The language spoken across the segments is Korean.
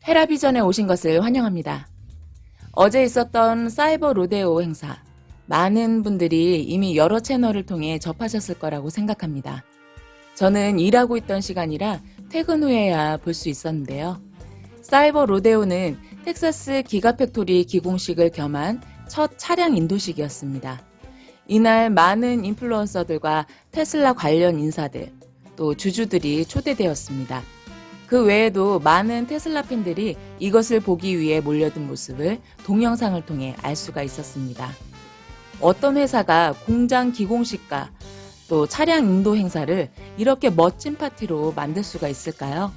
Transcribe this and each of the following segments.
헤라비전에 오신 것을 환영합니다. 어제 있었던 사이버 로데오 행사, 많은 분들이 이미 여러 채널을 통해 접하셨을 거라고 생각합니다. 저는 일하고 있던 시간이라 퇴근 후에야 볼 수 있었는데요. 사이버 로데오는 텍사스 기가팩토리 기공식을 겸한 첫 차량 인도식이었습니다. 이날 많은 인플루언서들과 테슬라 관련 인사들, 또 주주들이 초대되었습니다. 그 외에도 많은 테슬라 팬들이 이것을 보기 위해 몰려든 모습을 동영상을 통해 알 수가 있었습니다. 어떤 회사가 공장 기공식과 또 차량 인도 행사를 이렇게 멋진 파티로 만들 수가 있을까요?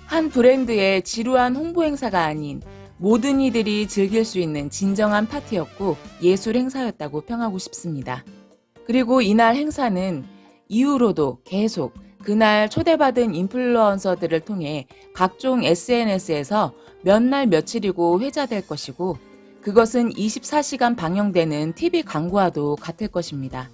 한 브랜드의 지루한 홍보 행사가 아닌 모든 이들이 즐길 수 있는 진정한 파티였고 예술 행사였다고 평하고 싶습니다. 그리고 이날 행사는 이후로도 계속 그날 초대받은 인플루언서들을 통해 각종 SNS에서 몇 날 며칠이고 회자될 것이고 그것은 24시간 방영되는 TV 광고와도 같을 것입니다.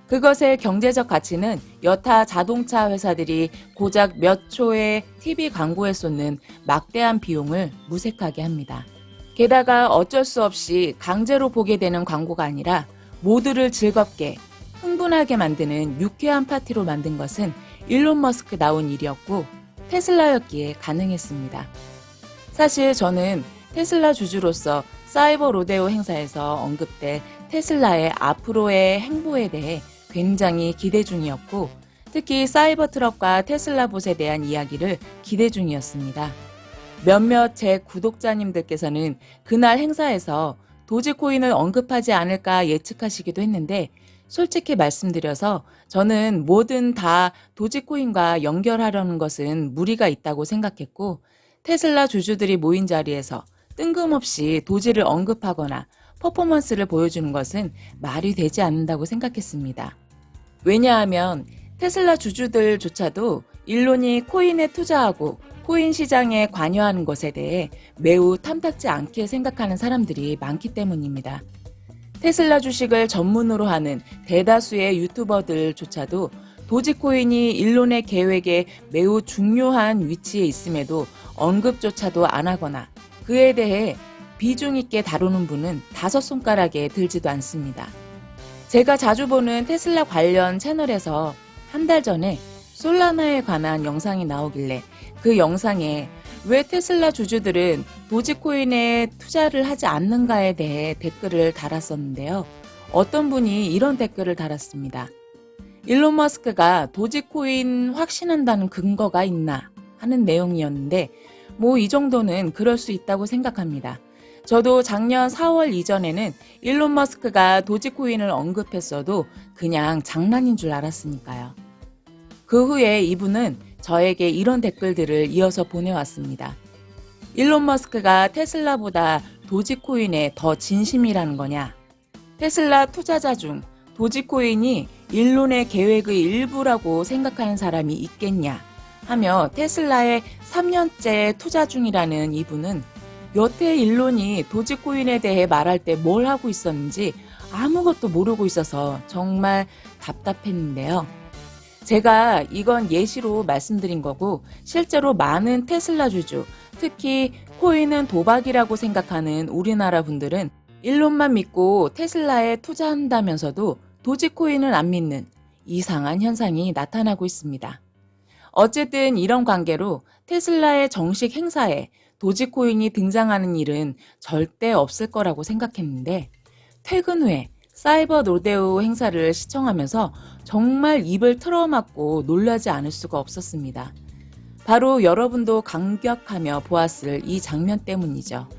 그것의 경제적 가치는 여타 자동차 회사들이 고작 몇 초의 TV 광고에 쏟는 막대한 비용을 무색하게 합니다. 게다가 어쩔 수 없이 강제로 보게 되는 광고가 아니라 모두를 즐겁게 흥분하게 만드는 유쾌한 파티로 만든 것은 일론 머스크 나온 일이었고 테슬라였기에 가능했습니다. 사실 저는 테슬라 주주로서 사이버 로데오 행사에서 언급될 테슬라의 앞으로의 행보에 대해 굉장히 기대 중이었고 특히 사이버 트럭과 테슬라 봇에 대한 이야기를 기대 중이었습니다. 몇몇 제 구독자님들께서는 그날 행사에서 도지코인을 언급하지 않을까 예측하시기도 했는데 솔직히 말씀드려서 저는 뭐든 다 도지코인과 연결하려는 것은 무리가 있다고 생각했고 테슬라 주주들이 모인 자리에서 뜬금없이 도지를 언급하거나 퍼포먼스를 보여주는 것은 말이 되지 않는다고 생각했습니다. 왜냐하면 테슬라 주주들조차도 일론이 코인에 투자하고 코인 시장에 관여하는 것에 대해 매우 탐탁지 않게 생각하는 사람들이 많기 때문입니다. 테슬라 주식을 전문으로 하는 대다수의 유튜버들조차도 도지코인이 일론의 계획에 매우 중요한 위치에 있음에도 언급조차도 안 하거나 그에 대해 비중 있게 다루는 분은 5손가락에 들지도 않습니다. 제가 자주 보는 테슬라 관련 채널에서 한 달 전에 솔라나에 관한 영상이 나오길래 그 영상에 왜 테슬라 주주들은 도지코인에 투자를 하지 않는가에 대해 댓글을 달았었는데요. 어떤 분이 이런 댓글을 달았습니다. 일론 머스크가 도지코인 확신한다는 근거가 있나 하는 내용이었는데 이 정도는 그럴 수 있다고 생각합니다. 저도 작년 4월 이전에는 일론 머스크가 도지코인을 언급했어도 그냥 장난인 줄 알았으니까요. 그 후에 이분은 저에게 이런 댓글들을 이어서 보내왔습니다. 일론 머스크가 테슬라보다 도지코인에 더 진심이라는 거냐? 테슬라 투자자 중 도지코인이 일론의 계획의 일부라고 생각하는 사람이 있겠냐? 하며 테슬라에 3년째 투자 중이라는 이분은 여태 일론이 도지코인에 대해 말할 때 뭘 하고 있었는지 아무것도 모르고 있어서 정말 답답했는데요. 제가 이건 예시로 말씀드린 거고 실제로 많은 테슬라 주주, 특히 코인은 도박이라고 생각하는 우리나라 분들은 일론만 믿고 테슬라에 투자한다면서도 도지코인을 안 믿는 이상한 현상이 나타나고 있습니다. 어쨌든 이런 관계로 테슬라의 정식 행사에 도지코인이 등장하는 일은 절대 없을 거라고 생각했는데 퇴근 후에 사이버 로데오 행사를 시청하면서 정말 입을 틀어막고 놀라지 않을 수가 없었습니다. 바로 여러분도 감격하며 보았을 이 장면 때문이죠.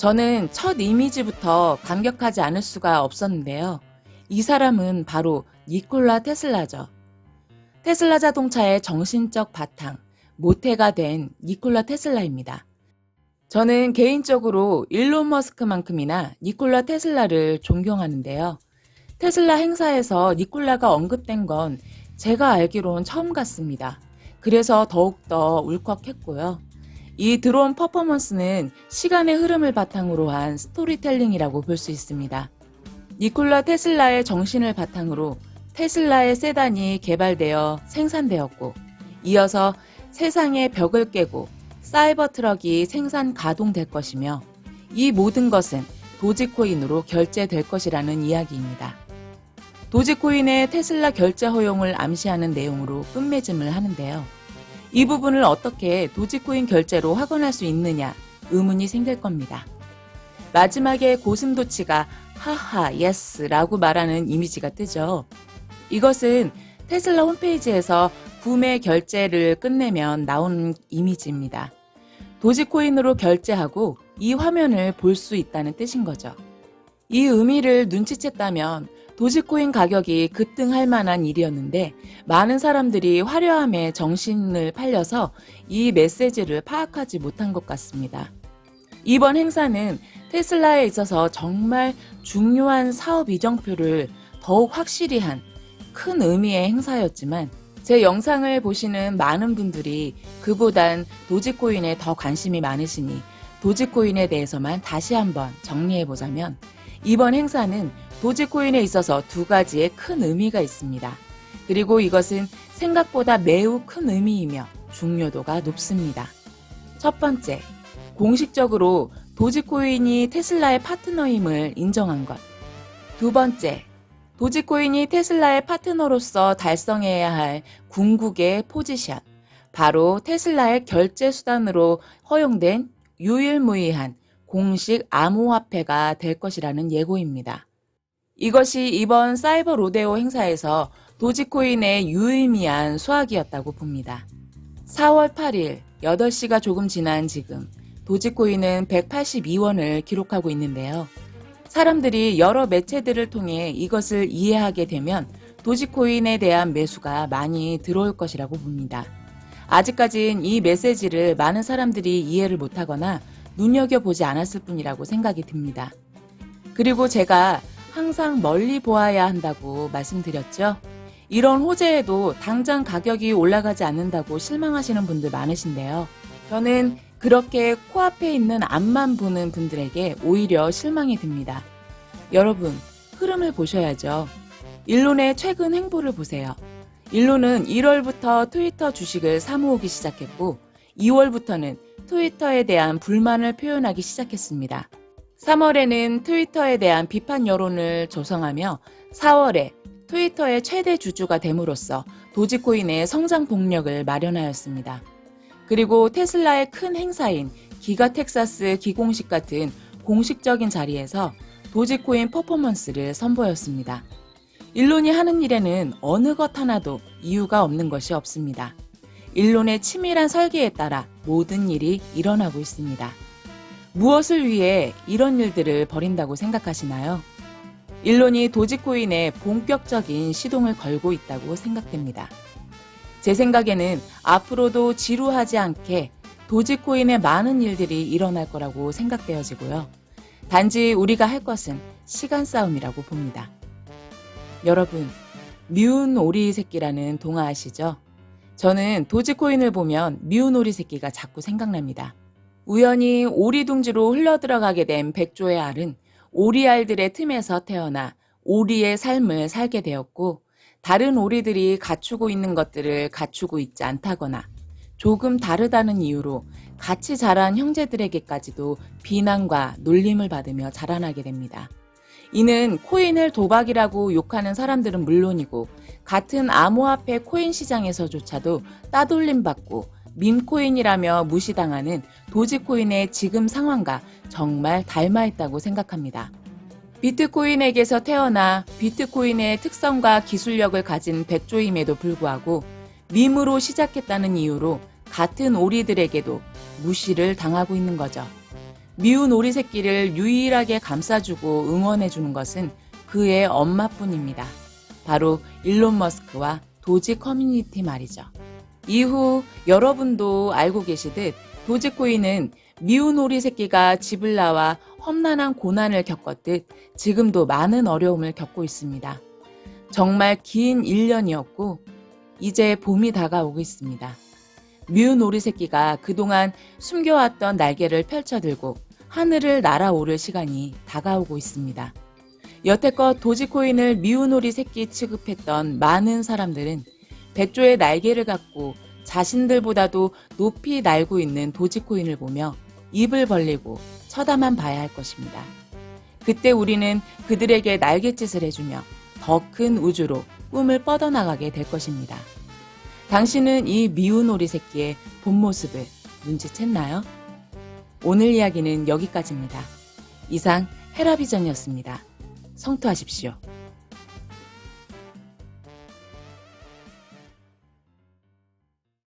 저는 첫 이미지부터 감격하지 않을 수가 없었는데요. 이 사람은 바로 니콜라 테슬라죠. 테슬라 자동차의 정신적 바탕, 모태가 된 니콜라 테슬라입니다. 저는 개인적으로 일론 머스크만큼이나 니콜라 테슬라를 존경하는데요. 테슬라 행사에서 니콜라가 언급된 건 제가 알기론 처음 같습니다. 그래서 더욱더 울컥했고요. 이 드론 퍼포먼스는 시간의 흐름을 바탕으로 한 스토리텔링이라고 볼 수 있습니다. 니콜라 테슬라의 정신을 바탕으로 테슬라의 세단이 개발되어 생산되었고, 이어서 세상의 벽을 깨고 사이버 트럭이 생산 가동될 것이며, 이 모든 것은 도지코인으로 결제될 것이라는 이야기입니다. 도지코인의 테슬라 결제 허용을 암시하는 내용으로 끝맺음을 하는데요. 이 부분을 어떻게 도지코인 결제로 확언할 수 있느냐 의문이 생길 겁니다. 마지막에 고슴도치가 하하 예스라고 말하는 이미지가 뜨죠. 이것은 테슬라 홈페이지에서 구매 결제를 끝내면 나오는 이미지입니다. 도지코인으로 결제하고 이 화면을 볼 수 있다는 뜻인 거죠. 이 의미를 눈치챘다면 도지코인 가격이 급등할 만한 일이었는데, 많은 사람들이 화려함에 정신을 팔려서 이 메시지를 파악하지 못한 것 같습니다. 이번 행사는 테슬라에 있어서 정말 중요한 사업 이정표를 더욱 확실히 한 큰 의미의 행사였지만, 제 영상을 보시는 많은 분들이 그보단 도지코인에 더 관심이 많으시니 도지코인에 대해서만 다시 한번 정리해보자면, 이번 행사는 도지코인에 있어서 두 가지의 큰 의미가 있습니다. 그리고 이것은 생각보다 매우 큰 의미이며 중요도가 높습니다. 첫 번째, 공식적으로 도지코인이 테슬라의 파트너임을 인정한 것. 두 번째, 도지코인이 테슬라의 파트너로서 달성해야 할 궁극의 포지션, 바로 테슬라의 결제 수단으로 허용된 유일무이한 공식 암호화폐가 될 것이라는 예고입니다. 이것이 이번 사이버 로데오 행사에서 도지코인의 유의미한 수확이었다고 봅니다. 4월 8일 8시가 조금 지난 지금 도지코인은 182원을 기록하고 있는데요. 사람들이 여러 매체들을 통해 이것을 이해하게 되면 도지코인에 대한 매수가 많이 들어올 것이라고 봅니다. 아직까진 이 메시지를 많은 사람들이 이해를 못하거나 눈여겨보지 않았을 뿐이라고 생각이 듭니다. 그리고 제가 항상 멀리 보아야 한다고 말씀드렸죠. 이런 호재에도 당장 가격이 올라가지 않는다고 실망하시는 분들 많으신데요. 저는 그렇게 코앞에 있는 앞만 보는 분들에게 오히려 실망이 듭니다. 여러분, 흐름을 보셔야죠. 일론의 최근 행보를 보세요. 일론은 1월부터 트위터 주식을 사모으기 시작했고 2월부터는 트위터에 대한 불만을 표현하기 시작했습니다. 3월에는 트위터에 대한 비판 여론을 조성하며 4월에 트위터의 최대 주주가 됨으로써 도지코인의 성장 동력을 마련하였습니다. 그리고 테슬라의 큰 행사인 기가 텍사스 기공식 같은 공식적인 자리에서 도지코인 퍼포먼스를 선보였습니다. 일론이 하는 일에는 어느 것 하나도 이유가 없는 것이 없습니다. 일론의 치밀한 설계에 따라 모든 일이 일어나고 있습니다. 무엇을 위해 이런 일들을 벌인다고 생각하시나요? 일론이 도지코인에 본격적인 시동을 걸고 있다고 생각됩니다. 제 생각에는 앞으로도 지루하지 않게 도지코인에 많은 일들이 일어날 거라고 생각되어지고요. 단지 우리가 할 것은 시간 싸움이라고 봅니다. 여러분, 미운 오리 새끼라는 동화 아시죠? 저는 도지코인을 보면 미운 오리 새끼가 자꾸 생각납니다. 우연히 오리 둥지로 흘러들어가게 된 백조의 알은 오리알들의 틈에서 태어나 오리의 삶을 살게 되었고, 다른 오리들이 갖추고 있는 것들을 갖추고 있지 않다거나 조금 다르다는 이유로 같이 자란 형제들에게까지도 비난과 놀림을 받으며 자라나게 됩니다. 이는 코인을 도박이라고 욕하는 사람들은 물론이고 같은 암호화폐 코인 시장에서조차도 따돌림받고 밈코인이라며 무시당하는 도지코인의 지금 상황과 정말 닮아있다고 생각합니다. 비트코인에게서 태어나 비트코인의 특성과 기술력을 가진 백조임에도 불구하고 밈으로 시작했다는 이유로 같은 오리들에게도 무시를 당하고 있는 거죠. 미운 오리 새끼를 유일하게 감싸주고 응원해주는 것은 그의 엄마뿐입니다. 바로 일론 머스크와 도지 커뮤니티 말이죠. 이후 여러분도 알고 계시듯 도지코인은 미운 오리 새끼가 집을 나와 험난한 고난을 겪었듯 지금도 많은 어려움을 겪고 있습니다. 정말 긴 1년이었고 이제 봄이 다가오고 있습니다. 미운 오리 새끼가 그동안 숨겨왔던 날개를 펼쳐들고 하늘을 날아오를 시간이 다가오고 있습니다. 여태껏 도지코인을 미운 오리 새끼 취급했던 많은 사람들은 백조의 날개를 갖고 자신들보다도 높이 날고 있는 도지코인을 보며 입을 벌리고 쳐다만 봐야 할 것입니다. 그때 우리는 그들에게 날갯짓을 해주며 더 큰 우주로 꿈을 뻗어나가게 될 것입니다. 당신은 이 미운 오리 새끼의 본 모습을 눈치챘나요? 오늘 이야기는 여기까지입니다. 이상 헤라비전이었습니다. 성투하십시오.